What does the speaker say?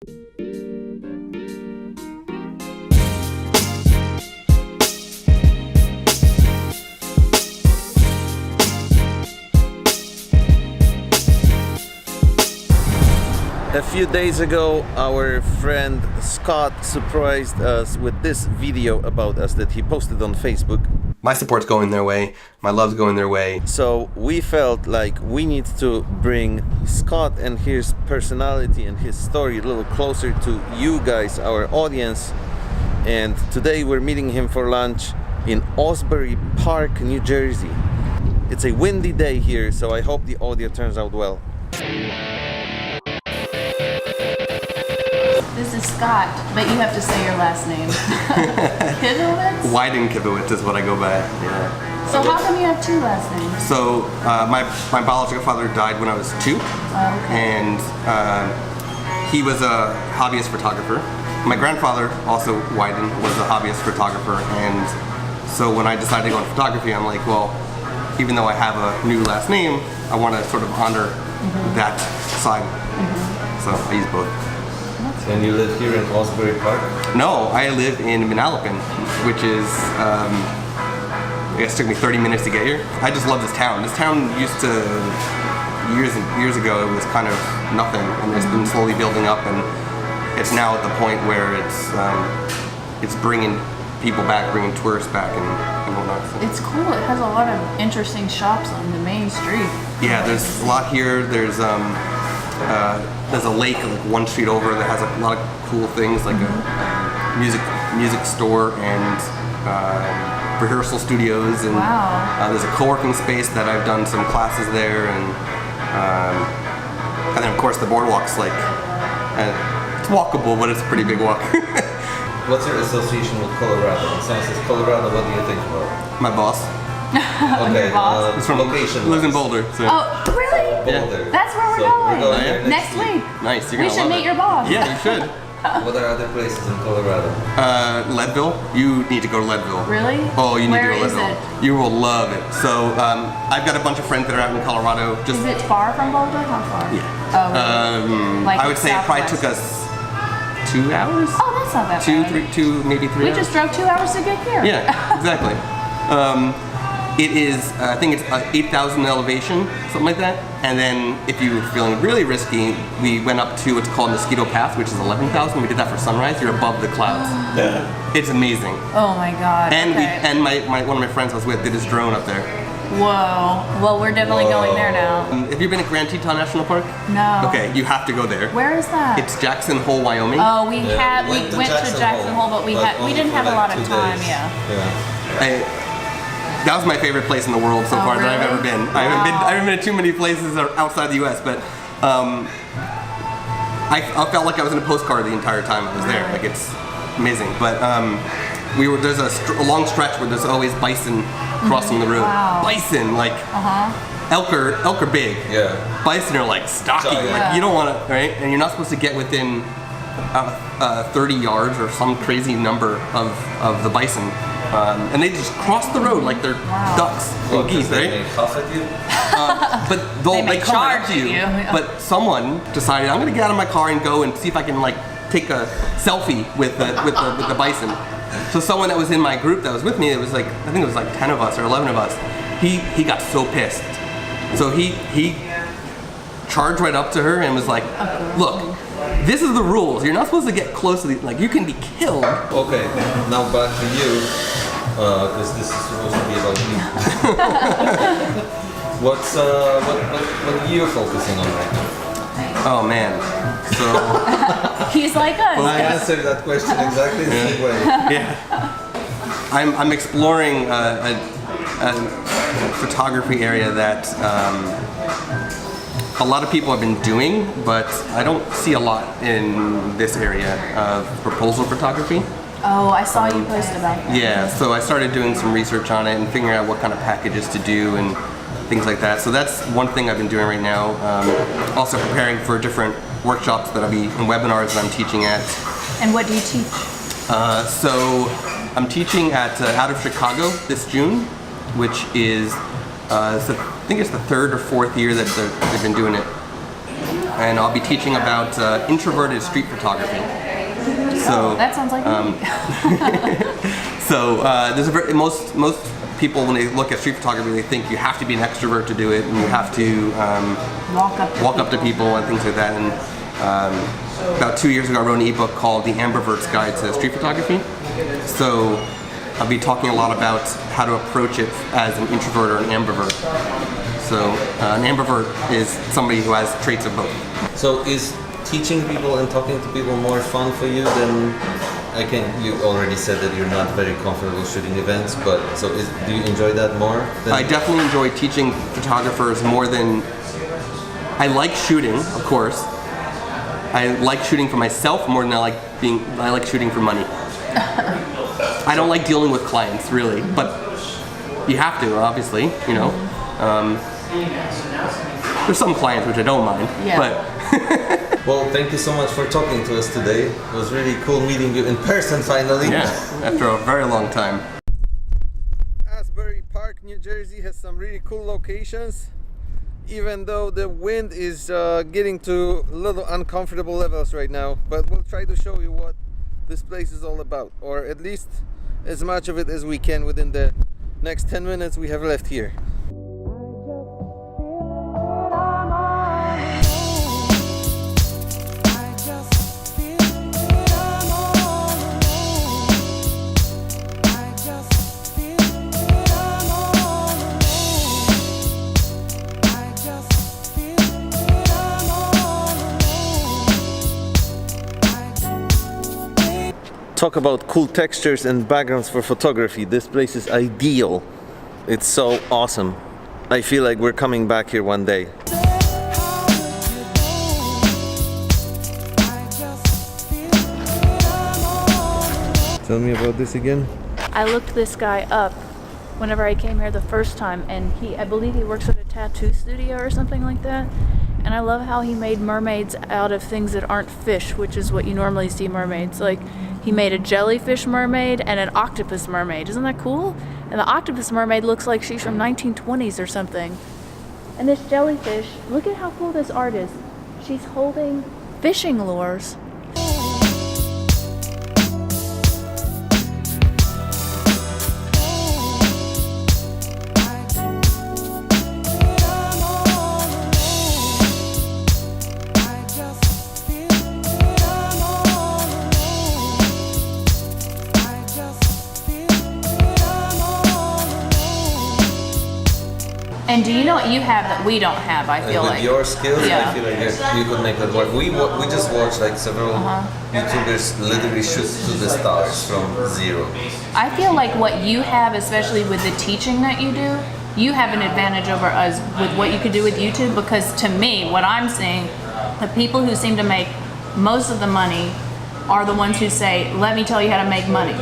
A few days ago, our friend Scott surprised us with this video about us that he posted on Facebook. My support's going their way, my love's going their way. So we felt like we need to bring Scott and his personality and his story a little closer to you guys, our audience. And today we're meeting him for lunch in Osbury Park, New Jersey. It's a windy day here, so I hope the audio turns out well. This is Scott, but you have to say your last name. Kivowitz? Wyden Kivowitz is what I go by. Yeah. So how come you have two last names? So my biological father died when I was 2, and he was a hobbyist photographer. My grandfather, also Wyden, was a hobbyist photographer, and so when I decided to go into photography, I'm like, well, even though I have a new last name, I want to sort of honor that side. So I use both. And you live here in Osbury Park? No, I live in Manalapan, which is, I guess it took me 30 minutes to get here. I just love this town. This town used to, years and years ago, it was kind of nothing, and it's been slowly building up, and it's now at the point where it's bringing people back, bringing tourists back, and whatnot. So. It's cool. It has a lot of interesting shops on the main street. Yeah, there's a lot here. There's a lake like one street over that has a lot of cool things, like a music store and rehearsal studios, and there's a co-working space that I've done some classes there, and then of course the boardwalk's like it's walkable, but it's a pretty big walk. What's your association with Colorado? It sounds like Colorado. What do you think about? My boss. Okay, he's from location. Lives in Boulder. So. Oh, really? Boulder. That's where we're going. Next week. Nice. You're we gonna should love meet it. your boss. Yeah, you should. What are other places in Colorado? Leadville. You need to go to Leadville. Really? Oh, you need Where to go to is Leadville. it? You will love it. So I've got a bunch of friends that are out in Colorado. Just Is it far from Boulder? How far? Yeah. Oh, really? Like I would say it probably took us 2 hours. Oh, that's not that bad. Two, maybe 3 We hours. just drove 2 hours to get here. Yeah, exactly. It is, I think it's 8,000 elevation, something like that. And then if you're feeling really risky, we went up to what's called Mosquito Path, which is 11,000. We did that for sunrise. You're above the clouds. It's amazing. Oh my God. And okay. and one of my friends I was with did his drone up there. Whoa. Well, we're definitely going there now. Have you been to Grand Teton National Park? No. Okay, you have to go there. Where is that? It's Jackson Hole, Wyoming. Oh, we went to Jackson Hole, but we didn't have a lot of time. That was my favorite place in the world so far that I've ever been. I haven't been to too many places outside the U.S., but I felt like I was in a postcard the entire time I was there. Like, it's amazing. But there's a long stretch where there's always bison crossing the road. Wow. Bison, like elk are big. Yeah. Bison are like stocky. Like, you don't want to, right? And you're not supposed to get within 30 yards or some crazy number of the bison. And they just cross the road like they're ducks and geese, right? They cough at you? But they come charge up to you. you. But someone decided, I'm going to get out of my car and go and see if I can like take a selfie with the bison. So someone that was in my group that was with me, it was like, I think it was like 10 of us or 11 of us. He got so pissed. So he charged right up to her and was like, look, this is the rules. You're not supposed to get close to like, you can be killed. Okay, now back to you, because this is supposed to be about you. What are you focusing on right now? Oh man, so He's like us. I answered that question exactly the same way. yeah, I'm exploring a photography area that a lot of people have been doing, but I don't see a lot in this area of proposal photography. Oh, I saw you post about that. Yeah, so I started doing some research on it and figuring out what kind of packages to do and things like that. So that's one thing I've been doing right now. Also preparing for different workshops that I'll be in webinars that I'm teaching at. And what do you teach? So I'm teaching at out of Chicago this June, which is I think it's the 3rd or 4th year that they've been doing it. and I'll be teaching about introverted street photography. So That sounds like me. so there's most people, when they look at street photography, they think you have to be an extrovert to do it, and you have to walk up to people and things like that. And about 2 years ago, I wrote an ebook called The Ambivert's Guide to Street Photography. So I'll be talking a lot about how to approach it as an introvert or an ambivert. So an ambivert is somebody who has traits of both. So is teaching people and talking to people more fun for you than you already said that you're not very comfortable shooting events, but so do you enjoy that more? I definitely enjoy teaching photographers more than I like shooting, of course. I like shooting for myself more than I like shooting for money. I don't like dealing with clients, really, but you have to, obviously, you know. There's some clients which I don't mind, but well, thank you so much for talking to us today. It was really cool meeting you in person finally. Yeah, after a very long time. Asbury Park, New Jersey has some really cool locations, even though the wind is getting to a little uncomfortable levels right now, but we'll try to show you what this place is all about, or at least as much of it as we can within the next 10 minutes we have left here. Talk about cool textures and backgrounds for photography. This place is ideal. It's so awesome. I feel like we're coming back here one day. Tell me about this again. I looked this guy up whenever I came here the first time, and I believe he works at a tattoo studio or something like that. And I love how he made mermaids out of things that aren't fish, which is what you normally see mermaids. Like, he made a jellyfish mermaid and an octopus mermaid. Isn't that cool? And the octopus mermaid looks like she's from 1920s or something. And this jellyfish, look at how cool this art is. She's holding fishing lures. And do you know what you have that we don't have, I feel With like? your skills, Yeah. I feel like you could make that work. We just watched like several YouTubers literally shoot to the stars from zero. I feel like what you have, especially with the teaching that you do, you have an advantage over us with what you could do with YouTube, because to me, what I'm seeing, the people who seem to make most of the money are the ones who say, let me tell you how to make money.